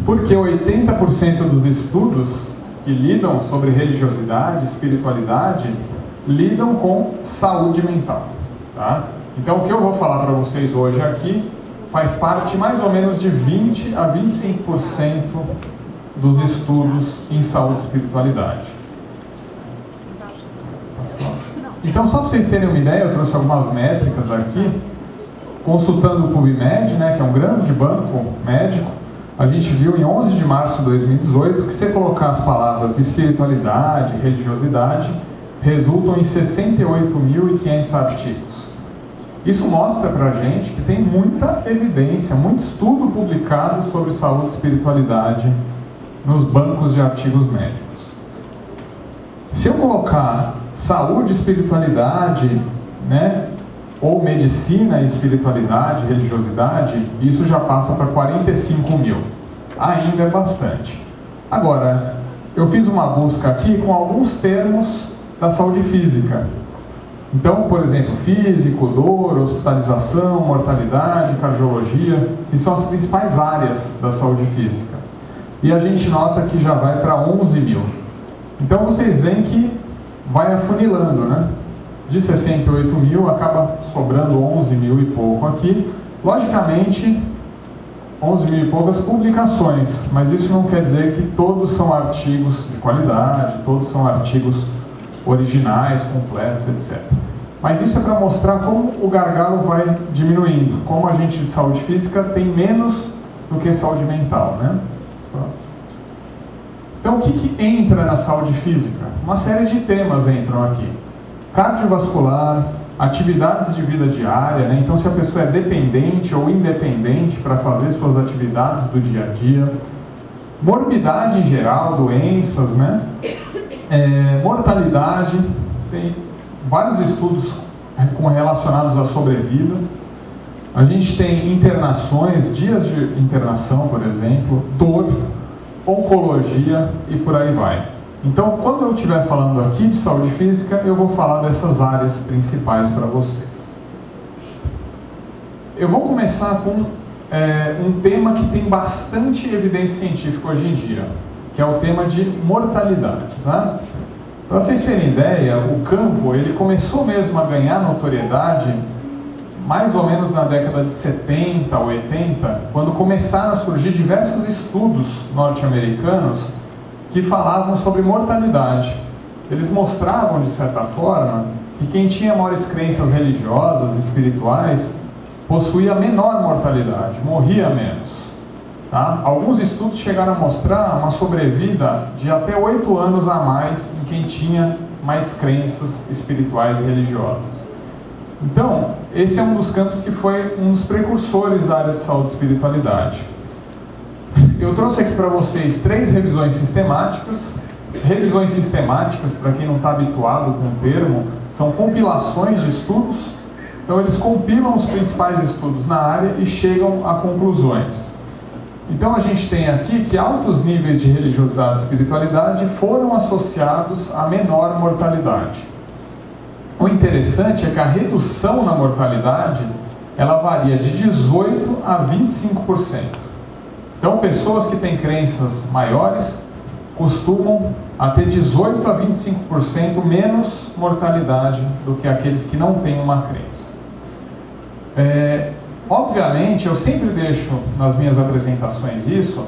Porque 80% dos estudos que lidam sobre religiosidade, espiritualidade, lidam com saúde mental. Tá? Então, o que eu vou falar para vocês hoje aqui faz parte mais ou menos de 20 a 25% dos estudos em saúde e espiritualidade. Então, só para vocês terem uma ideia, eu trouxe algumas métricas aqui. Consultando o PubMed, né, que é um grande banco médico, a gente viu em 11 de março de 2018 que se colocar as palavras espiritualidade, religiosidade, resultam em 68.500 artigos. Isso mostra pra gente que tem muita evidência, muito estudo publicado sobre saúde e espiritualidade nos bancos de artigos médicos. Se eu colocar saúde e espiritualidade, né, ou medicina e espiritualidade, religiosidade, isso já passa para 45 mil. Ainda é bastante. Agora, eu fiz uma busca aqui com alguns termos da saúde física. Então, por exemplo, físico, dor, hospitalização, mortalidade, cardiologia, que são as principais áreas da saúde física. E a gente nota que já vai para 11 mil. Então, vocês veem que vai afunilando, né? De 68 mil, acaba sobrando 11 mil e pouco aqui. Logicamente, 11 mil e poucas publicações, mas isso não quer dizer que todos são artigos de qualidade, todos são artigos originais, completos, etc. Mas isso é para mostrar como o gargalo vai diminuindo, como a gente de saúde física tem menos do que saúde mental, né? Então, o que entra na saúde física? Uma série de temas entram aqui. Cardiovascular, atividades de vida diária, né? Então se a pessoa é dependente ou independente para fazer suas atividades do dia a dia, morbidade em geral, doenças, né? Mortalidade, tem vários estudos relacionados à sobrevida. A gente tem internações, dias de internação, por exemplo, dor, oncologia e por aí vai. Então, quando eu estiver falando aqui de saúde física, eu vou falar dessas áreas principais para vocês. Eu vou começar com um tema que tem bastante evidência científica hoje em dia, que é o tema de mortalidade. Tá? Para vocês terem ideia, o campo ele começou mesmo a ganhar notoriedade mais ou menos na década de 70, 80, quando começaram a surgir diversos estudos norte-americanos que falavam sobre mortalidade. Eles mostravam, de certa forma, que quem tinha maiores crenças religiosas, espirituais, possuía menor mortalidade, morria menos. Tá? Alguns estudos chegaram a mostrar uma sobrevida de até 8 anos a mais em quem tinha mais crenças espirituais e religiosas. Então, esse é um dos campos que foi um dos precursores da área de saúde e espiritualidade. Eu trouxe aqui para vocês 3 revisões sistemáticas. Revisões sistemáticas, para quem não está habituado com o termo, são compilações de estudos. Então eles compilam os principais estudos na área e chegam a conclusões. Então a gente tem aqui que altos níveis de religiosidade e espiritualidade foram associados a menor mortalidade. O interessante é que a redução na mortalidade, ela varia de 18% a 25%. Então, pessoas que têm crenças maiores costumam a ter 18% a 25% menos mortalidade do que aqueles que não têm uma crença. Obviamente, eu sempre deixo nas minhas apresentações isso,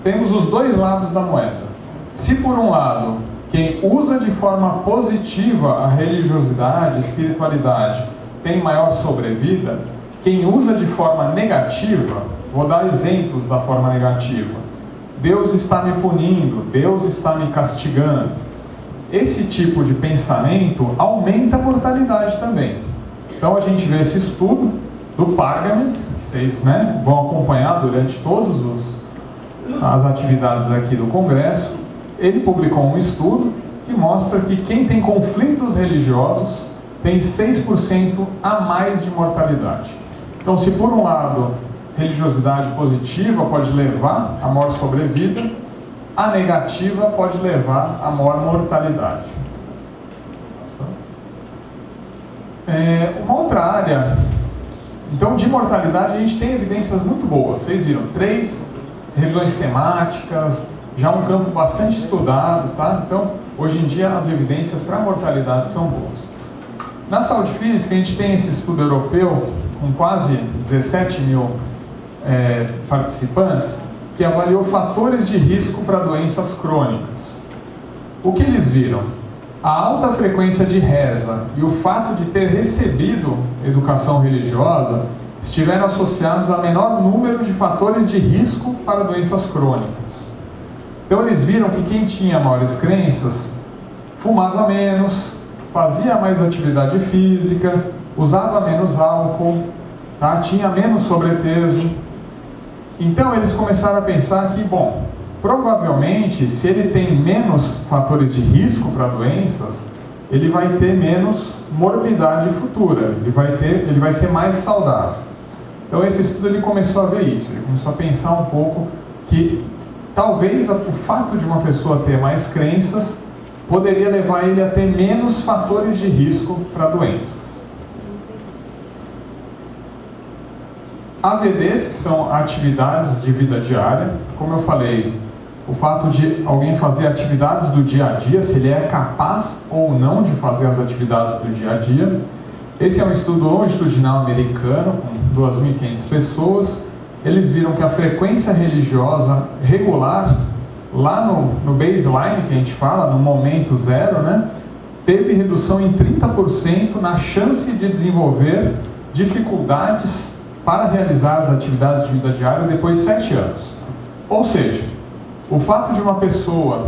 temos os dois lados da moeda. Se por um lado, quem usa de forma positiva a religiosidade, a espiritualidade, tem maior sobrevida, quem usa de forma negativa, vou dar exemplos da forma negativa. Deus está me punindo, Deus está me castigando. Esse tipo de pensamento aumenta a mortalidade também. Então a gente vê esse estudo do Pargament, que vocês vão acompanhar durante todas as atividades aqui do Congresso. Ele publicou um estudo que mostra que quem tem conflitos religiosos tem 6% a mais de mortalidade. Então, se por um lado religiosidade positiva pode levar a maior sobrevida, a negativa pode levar a maior mortalidade. Uma outra área, então, de mortalidade a gente tem evidências muito boas. Vocês viram, 3 regiões temáticas, já um campo bastante estudado, tá? Então, hoje em dia as evidências para a mortalidade são boas. Na saúde física a gente tem esse estudo europeu com quase 17 mil participantes, que avaliou fatores de risco para doenças crônicas. O que eles viram? A alta frequência de reza e o fato de ter recebido educação religiosa estiveram associados a menor número de fatores de risco para doenças crônicas. Então eles viram que quem tinha maiores crenças fumava menos, fazia mais atividade física, usava menos álcool, tá? Tinha menos sobrepeso. Então eles começaram a pensar que, bom, provavelmente, se ele tem menos fatores de risco para doenças, ele vai ter menos morbidade futura, ele vai ser mais saudável. Então esse estudo ele começou a ver isso, ele começou a pensar um pouco que talvez o fato de uma pessoa ter mais crenças poderia levar ele a ter menos fatores de risco para doenças. AVDs, que são atividades de vida diária, como eu falei, o fato de alguém fazer atividades do dia a dia, se ele é capaz ou não de fazer as atividades do dia a dia. Esse é um estudo longitudinal americano, com 2.500 pessoas. Eles viram que a frequência religiosa regular, lá no baseline, que a gente fala, no momento zero, né, teve redução em 30% na chance de desenvolver dificuldades para realizar as atividades de vida diária depois de 7 anos. Ou seja, o fato de uma pessoa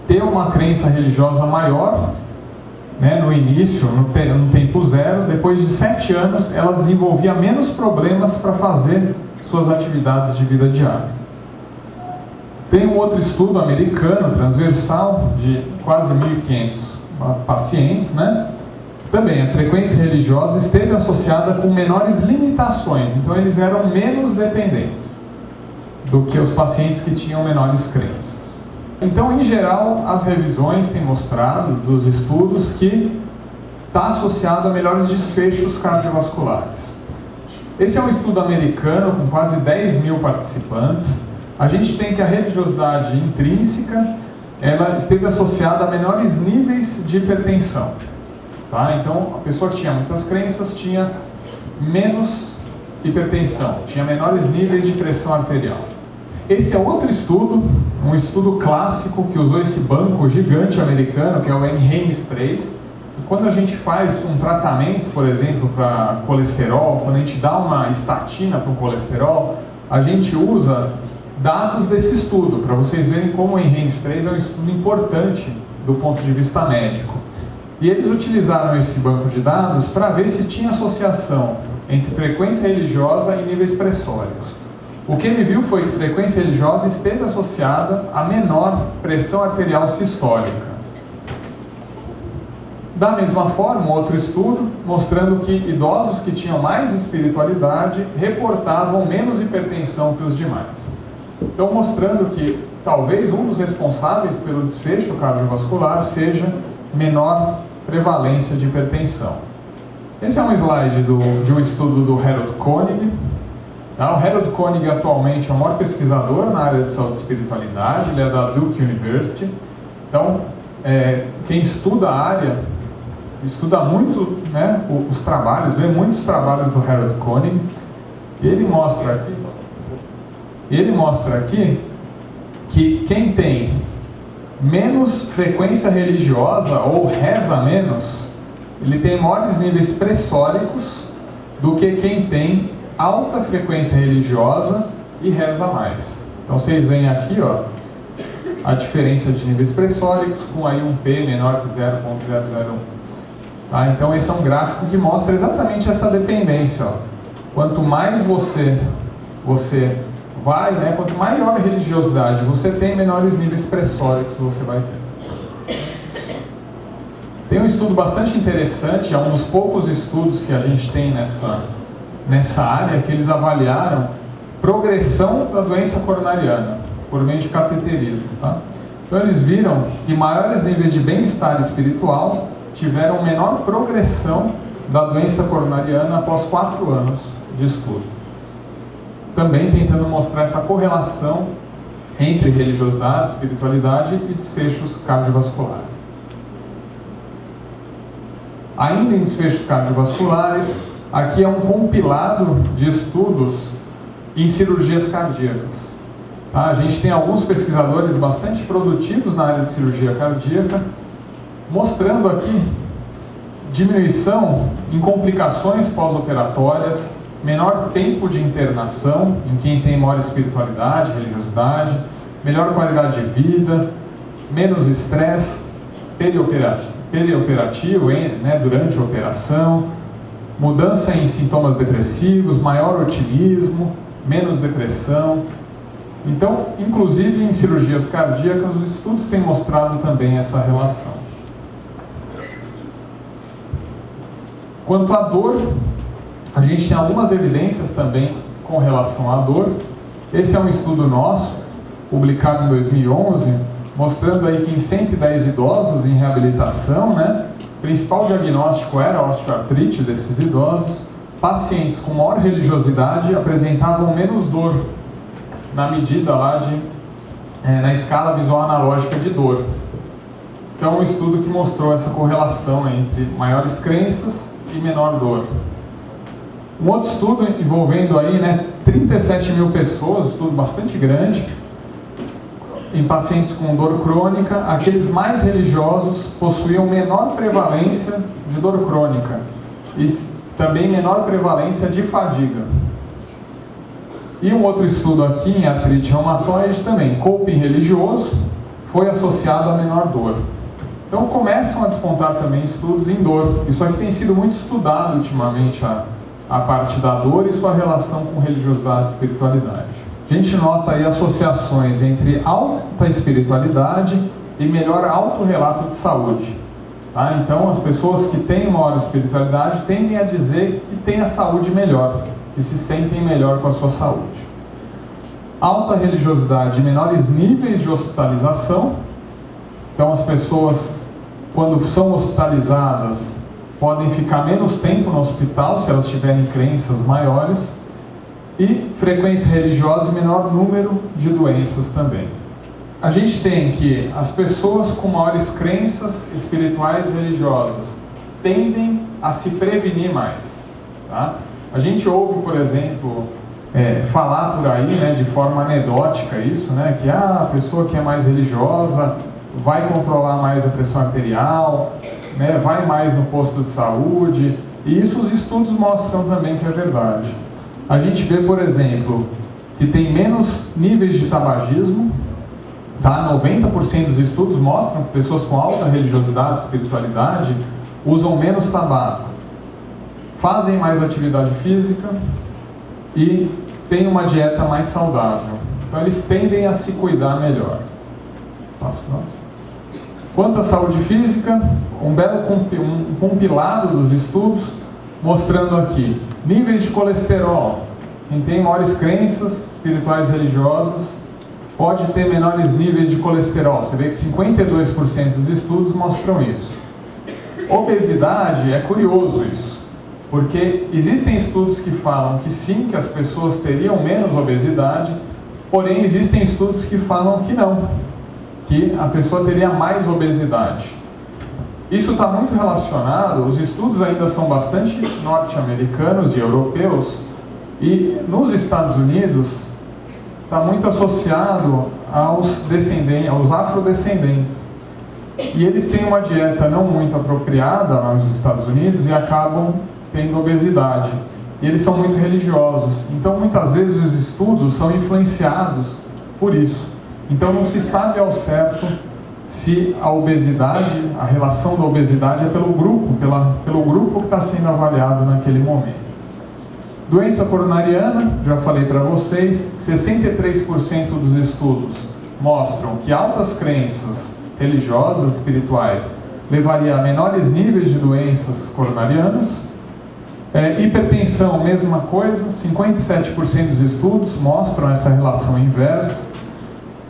ter uma crença religiosa maior, né, no início, no tempo zero, depois de 7 anos, ela desenvolvia menos problemas para fazer suas atividades de vida diária. Tem um outro estudo americano, transversal, de quase 1.500 pacientes, né? Também a frequência religiosa esteve associada com menores limitações, então eles eram menos dependentes do que os pacientes que tinham menores crenças. Então, em geral, as revisões têm mostrado, dos estudos, que está associado a melhores desfechos cardiovasculares. Esse é um estudo americano com quase 10 mil participantes. A gente tem que a religiosidade intrínseca ela esteve associada a menores níveis de hipertensão. Tá? Então, a pessoa que tinha muitas crenças tinha menos hipertensão, tinha menores níveis de pressão arterial. Esse é outro estudo, um estudo clássico que usou esse banco gigante americano, que é o NHANES 3. E quando a gente faz um tratamento, por exemplo, para colesterol, quando a gente dá uma estatina para o colesterol, a gente usa dados desse estudo, para vocês verem como o NHANES 3 é um estudo importante do ponto de vista médico. E eles utilizaram esse banco de dados para ver se tinha associação entre frequência religiosa e níveis pressóricos. O que ele viu foi que frequência religiosa esteve associada a menor pressão arterial sistólica. Da mesma forma, outro estudo mostrando que idosos que tinham mais espiritualidade reportavam menos hipertensão que os demais. Então, mostrando que talvez um dos responsáveis pelo desfecho cardiovascular seja menor prevalência de hipertensão. Esse é um slide de um estudo do Harold Koenig. Tá? O Harold Koenig atualmente é o maior pesquisador na área de saúde e espiritualidade, ele é da Duke University. Então, quem estuda a área, estuda muito, né, os trabalhos, vê muitos trabalhos do Harold Koenig. Ele mostra aqui que quem tem menos frequência religiosa ou reza menos, ele tem maiores níveis pressóricos do que quem tem alta frequência religiosa e reza mais. Então vocês veem aqui, ó, a diferença de níveis pressóricos com aí um P menor que 0,001. Tá? Então esse é um gráfico que mostra exatamente essa dependência. Ó. Quanto mais você vai, né, quanto maior a religiosidade você tem, menores níveis pressóricos você vai ter. Tem um estudo bastante interessante, é um dos poucos estudos que a gente tem nessa área que eles avaliaram progressão da doença coronariana por meio de cateterismo, tá? Então eles viram que maiores níveis de bem-estar espiritual tiveram menor progressão da doença coronariana após 4 anos de estudo. Também tentando mostrar essa correlação entre religiosidade, espiritualidade e desfechos cardiovasculares. Ainda em desfechos cardiovasculares, aqui é um compilado de estudos em cirurgias cardíacas. Tá? A gente tem alguns pesquisadores bastante produtivos na área de cirurgia cardíaca, mostrando aqui diminuição em complicações pós-operatórias, menor tempo de internação em quem tem maior espiritualidade, religiosidade, melhor qualidade de vida, menos estresse perioperativo, né, durante a operação, mudança em sintomas depressivos, maior otimismo, menos depressão. Então, inclusive em cirurgias cardíacas, os estudos têm mostrado também essa relação. Quanto à dor, a gente tem algumas evidências também com relação à dor. Esse é um estudo nosso, publicado em 2011, mostrando aí que em 110 idosos em reabilitação, né, o principal diagnóstico era a osteoartrite desses idosos. Pacientes com maior religiosidade apresentavam menos dor na medida lá na escala visual analógica de dor. Então, um estudo que mostrou essa correlação entre maiores crenças e menor dor. Um outro estudo envolvendo aí, né, 37 mil pessoas, estudo bastante grande, em pacientes com dor crônica. Aqueles mais religiosos possuíam menor prevalência de dor crônica e também menor prevalência de fadiga. E um outro estudo aqui em artrite reumatoide também, coping religioso, foi associado a menor dor. Então começam a despontar também estudos em dor. Isso aqui tem sido muito estudado ultimamente, a parte da dor e sua relação com religiosidade e espiritualidade. A gente nota aí associações entre alta espiritualidade e melhor autorrelato de saúde. Tá? Então as pessoas que têm maior espiritualidade tendem a dizer que têm a saúde melhor, que se sentem melhor com a sua saúde. Alta religiosidade e menores níveis de hospitalização. Então as pessoas, quando são hospitalizadas, podem ficar menos tempo no hospital se elas tiverem crenças maiores. E frequência religiosa e menor número de doenças também. A gente tem que as pessoas com maiores crenças espirituais e religiosas tendem a se prevenir mais. Tá? A gente ouve, por exemplo, falar por aí, né, de forma anedótica isso, né, que a pessoa que é mais religiosa vai controlar mais a pressão arterial, né, vai mais no posto de saúde, e isso os estudos mostram também que é verdade. A gente vê, por exemplo, que tem menos níveis de tabagismo, tá? 90% dos estudos mostram que pessoas com alta religiosidade, espiritualidade, usam menos tabaco, fazem mais atividade física e têm uma dieta mais saudável. Então eles tendem a se cuidar melhor. Quanto à saúde física, um belo compilado dos estudos mostrando aqui níveis de colesterol. Quem tem maiores crenças espirituais e religiosas pode ter menores níveis de colesterol. Você vê que 52% dos estudos mostram isso. Obesidade, é curioso isso, porque existem estudos que falam que sim, que as pessoas teriam menos obesidade, porém existem estudos que falam que não, que a pessoa teria mais obesidade. Isso está muito relacionado, os estudos ainda são bastante norte-americanos e europeus, e nos Estados Unidos está muito associado aos afrodescendentes. E eles têm uma dieta não muito apropriada nos Estados Unidos e acabam tendo obesidade. E eles são muito religiosos. Então, muitas vezes, os estudos são influenciados por isso. Então, não se sabe ao certo se a obesidade, a relação da obesidade é pelo grupo que está sendo avaliado naquele momento. Doença coronariana, já falei para vocês, 63% dos estudos mostram que altas crenças religiosas, espirituais, levaria a menores níveis de doenças coronarianas. Hipertensão, mesma coisa, 57% dos estudos mostram essa relação inversa.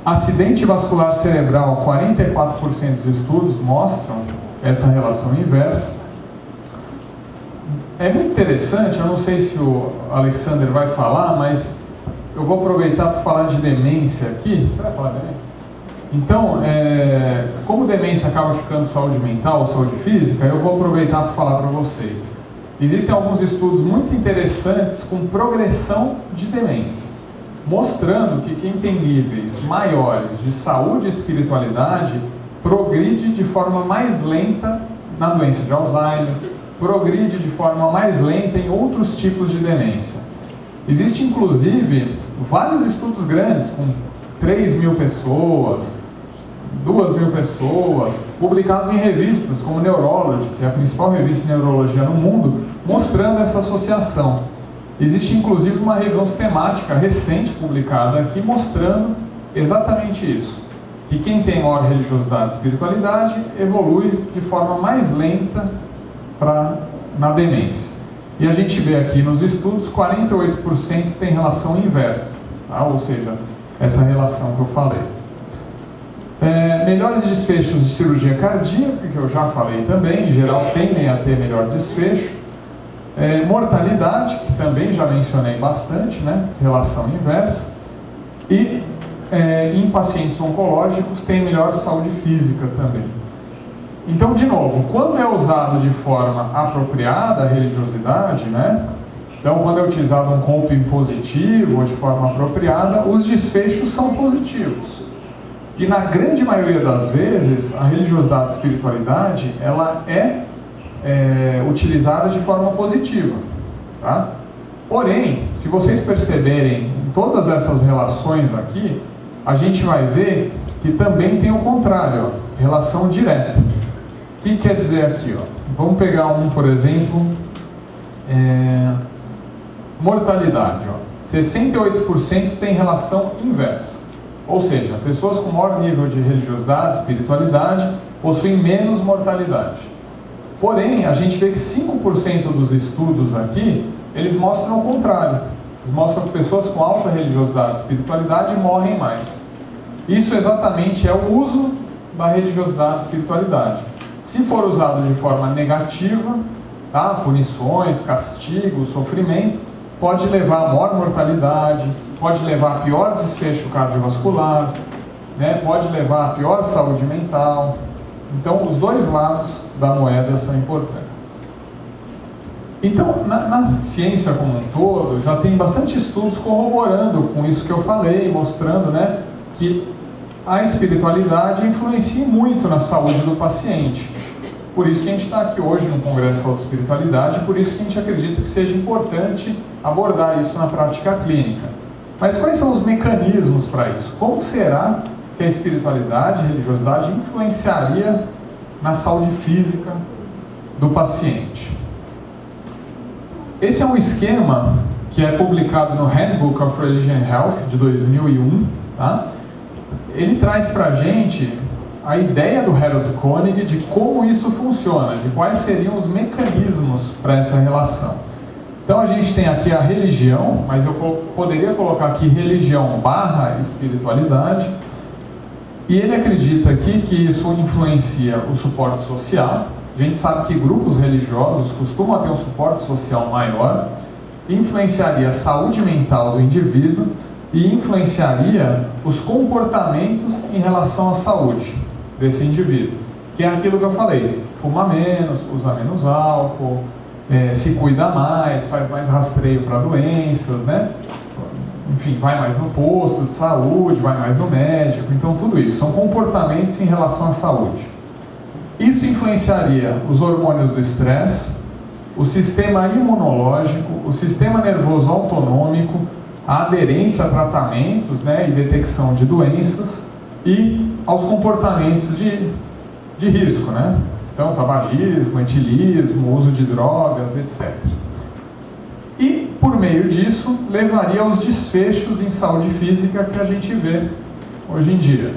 Acidente vascular cerebral, 44% dos estudos mostram essa relação inversa. É muito interessante, eu não sei se o Alexander vai falar, mas eu vou aproveitar para falar de demência aqui. Você vai falar de demência? Então, como demência acaba ficando saúde mental, saúde física, eu vou aproveitar para falar para vocês. Existem alguns estudos muito interessantes com progressão de demência, mostrando que quem tem níveis maiores de saúde e espiritualidade progride de forma mais lenta na doença de Alzheimer, progride de forma mais lenta em outros tipos de demência. Existem, inclusive, vários estudos grandes, com 3.000 pessoas, 2.000 pessoas, publicados em revistas como Neurology, que é a principal revista de neurologia no mundo, mostrando essa associação. Existe, inclusive, uma revisão sistemática recente publicada aqui, mostrando exatamente isso, que quem tem maior religiosidade e espiritualidade evolui de forma mais lenta na demência. E a gente vê aqui nos estudos, 48% tem relação inversa, tá? Ou seja, essa relação que eu falei. Melhores desfechos de cirurgia cardíaca, que eu já falei também, em geral tendem a ter melhor desfecho. Mortalidade, que também já mencionei bastante, né? Relação inversa. E em pacientes oncológicos tem melhor saúde física também. Então, de novo, quando é usado de forma apropriada a religiosidade, né? Então, quando é utilizado um coping positivo ou de forma apropriada, os desfechos são positivos. E na grande maioria das vezes, a religiosidade e espiritualidade, ela é utilizada de forma positiva, tá? Porém, se vocês perceberem em todas essas relações aqui, a gente vai ver que também tem o contrário, ó, relação direta. O que quer dizer aqui? Ó? Vamos pegar por exemplo, mortalidade. Ó. 68% tem relação inversa. Ou seja, pessoas com maior nível de religiosidade, espiritualidade, possuem menos mortalidade. Porém, a gente vê que 5% dos estudos aqui, eles mostram o contrário. Eles mostram que pessoas com alta religiosidade e espiritualidade morrem mais. Isso exatamente é o uso da religiosidade e espiritualidade. Se for usado de forma negativa, tá? Punições, castigos, sofrimento, pode levar a maior mortalidade, pode levar a pior desfecho cardiovascular, né? Pode levar a pior saúde mental. Então, os dois lados da moeda são importantes. Então, na ciência como um todo, já tem bastante estudos corroborando com isso que eu falei, mostrando, né, que a espiritualidade influencia muito na saúde do paciente. Por isso que a gente está aqui hoje no Congresso de Saúde e Espiritualidade, por isso que a gente acredita que seja importante abordar isso na prática clínica. Mas quais são os mecanismos para isso? Como será que a espiritualidade, a religiosidade influenciaria na saúde física do paciente? Esse é um esquema que é publicado no Handbook of Religion and Health de 2001, tá? Ele traz para a gente a ideia do Harold Koenig de como isso funciona, de quais seriam os mecanismos para essa relação. Então a gente tem aqui a religião, mas eu poderia colocar aqui religião / espiritualidade, e ele acredita aqui que isso influencia o suporte social. A gente sabe que grupos religiosos costumam ter um suporte social maior, influenciaria a saúde mental do indivíduo e influenciaria os comportamentos em relação à saúde desse indivíduo, que é aquilo que eu falei: fuma menos, usa menos álcool, se cuida mais, faz mais rastreio para doenças, né? Enfim, vai mais no posto de saúde, vai mais no médico. Então tudo isso são comportamentos em relação à saúde. Isso influenciaria os hormônios do estresse, o sistema imunológico, o sistema nervoso autonômico, a aderência a tratamentos, né, e detecção de doenças, e aos comportamentos de risco, né? Então, tabagismo, etilismo, uso de drogas, etc. E, por meio disso, levaria aos desfechos em saúde física que a gente vê hoje em dia,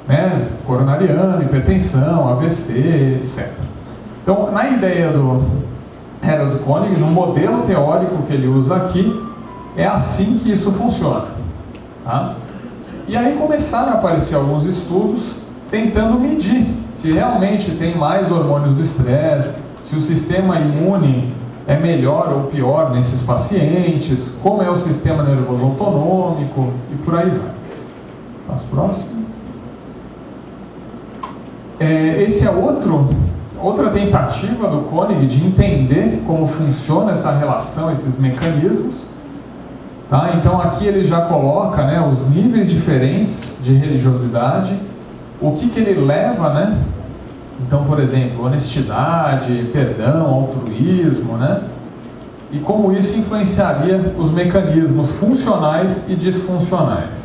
né? Coronariano, hipertensão, AVC, etc. Então, na ideia do Harold Koenig, no modelo teórico que ele usa aqui, é assim que isso funciona. Tá? E aí começaram a aparecer alguns estudos tentando medir se realmente tem mais hormônios do estresse, se o sistema imune é melhor ou pior nesses pacientes, como é o sistema nervoso autonômico e por aí vai. Passo próximo. Esse é outra tentativa do Koenig de entender como funciona essa relação, esses mecanismos. Tá? Então aqui ele já coloca, né, os níveis diferentes de religiosidade, o que ele leva, né? Então, por exemplo, honestidade, perdão, altruísmo, né? E como isso influenciaria os mecanismos funcionais e disfuncionais.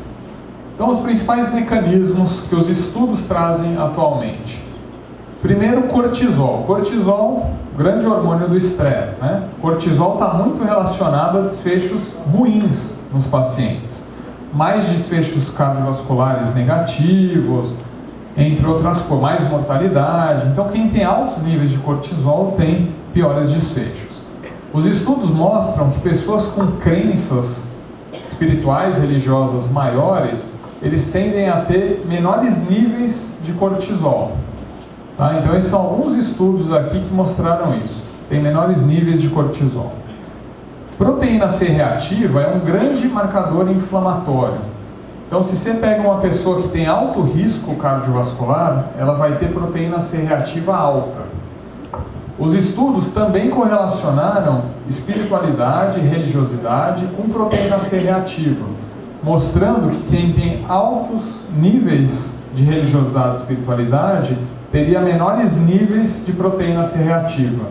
Então, os principais mecanismos que os estudos trazem atualmente. Primeiro, cortisol. Cortisol, grande hormônio do estresse, né? Cortisol está muito relacionado a desfechos ruins nos pacientes. Mais desfechos cardiovasculares negativos, entre outras coisas, mais mortalidade. Então, quem tem altos níveis de cortisol tem piores desfechos. Os estudos mostram que pessoas com crenças espirituais, religiosas maiores, eles tendem a ter menores níveis de cortisol. Tá? Então, esses são alguns estudos aqui que mostraram isso. Tem menores níveis de cortisol. Proteína C reativa é um grande marcador inflamatório. Então, se você pega uma pessoa que tem alto risco cardiovascular, ela vai ter proteína C reativa alta. Os estudos também correlacionaram espiritualidade e religiosidade com proteína C reativa, mostrando que quem tem altos níveis de religiosidade e espiritualidade teria menores níveis de proteína C reativa.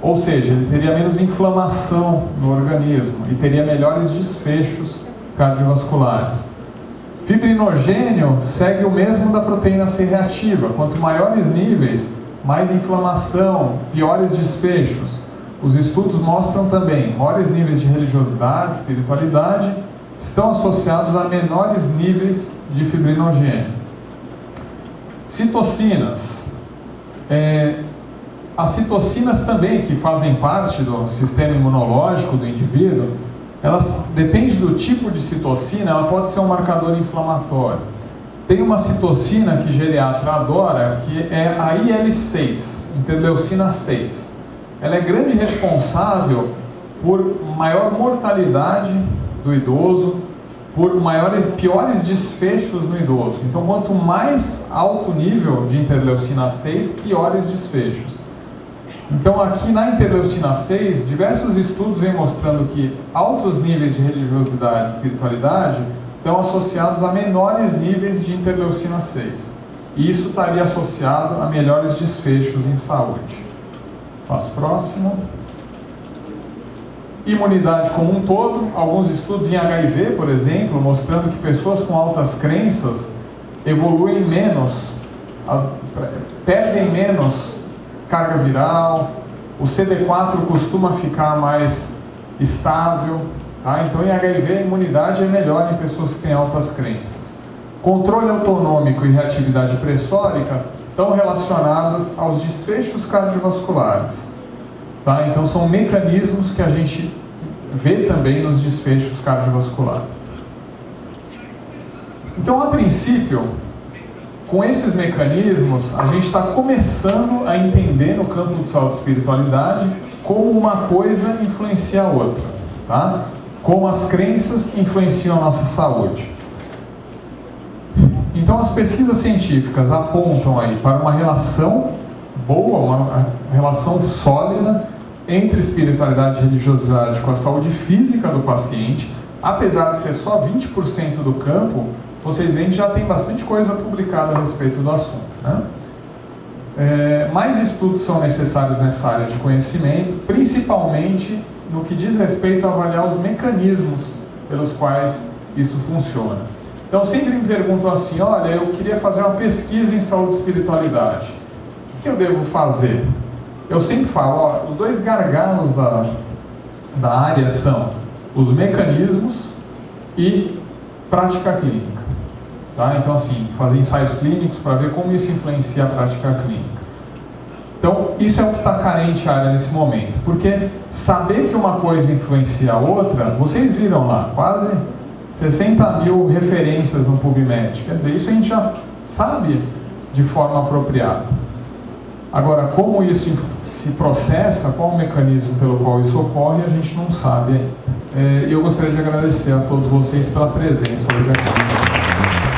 Ou seja, ele teria menos inflamação no organismo e teria melhores desfechos cardiovasculares. Fibrinogênio segue o mesmo da proteína C reativa. Quanto maiores níveis, mais inflamação, piores desfechos. Os estudos mostram também maiores níveis de religiosidade, espiritualidade, estão associados a menores níveis de fibrinogênio. Citocinas. As citocinas também, que fazem parte do sistema imunológico do indivíduo, elas, depende do tipo de citocina, ela pode ser um marcador inflamatório. Tem uma citocina que geriatra adora, que é a IL-6, interleucina 6. Ela é grande responsável por maior mortalidade do idoso, por piores desfechos no idoso. Então, quanto mais alto nível de interleucina 6, piores desfechos. Então, aqui na interleucina 6, diversos estudos vêm mostrando que altos níveis de religiosidade e espiritualidade estão associados a menores níveis de interleucina 6. E isso estaria associado a melhores desfechos em saúde. Passo próximo. Imunidade como um todo. Alguns estudos em HIV, por exemplo, mostrando que pessoas com altas crenças evoluem menos, perdem menos carga viral, o CD4 costuma ficar mais estável, tá? Então em HIV a imunidade é melhor em pessoas que têm altas crenças. Controle autonômico e reatividade pressórica estão relacionadas aos desfechos cardiovasculares, tá? Então são mecanismos que a gente vê também nos desfechos cardiovasculares. Então, a princípio, com esses mecanismos, a gente está começando a entender no campo de saúde e espiritualidade como uma coisa influencia a outra, tá? Como as crenças influenciam a nossa saúde. Então, as pesquisas científicas apontam aí para uma relação boa, uma relação sólida entre espiritualidade e religiosidade com a saúde física do paciente. Apesar de ser só 20% do campo, vocês veem que já tem bastante coisa publicada a respeito do assunto, né? Mais estudos são necessários nessa área de conhecimento, principalmente no que diz respeito a avaliar os mecanismos pelos quais isso funciona. Então, sempre me perguntam assim: olha, eu queria fazer uma pesquisa em saúde e espiritualidade. O que eu devo fazer? Eu sempre falo, ó, os dois gargalos da área são os mecanismos e prática clínica. Tá? Então, assim, fazer ensaios clínicos para ver como isso influencia a prática clínica. Então, isso é o que está carente a área nesse momento, porque saber que uma coisa influencia a outra, vocês viram lá, quase 60 mil referências no PubMed, quer dizer, isso a gente já sabe de forma apropriada. Agora, como isso se processa, qual o mecanismo pelo qual isso ocorre, a gente não sabe ainda. Eu gostaria de agradecer a todos vocês pela presença hoje aqui.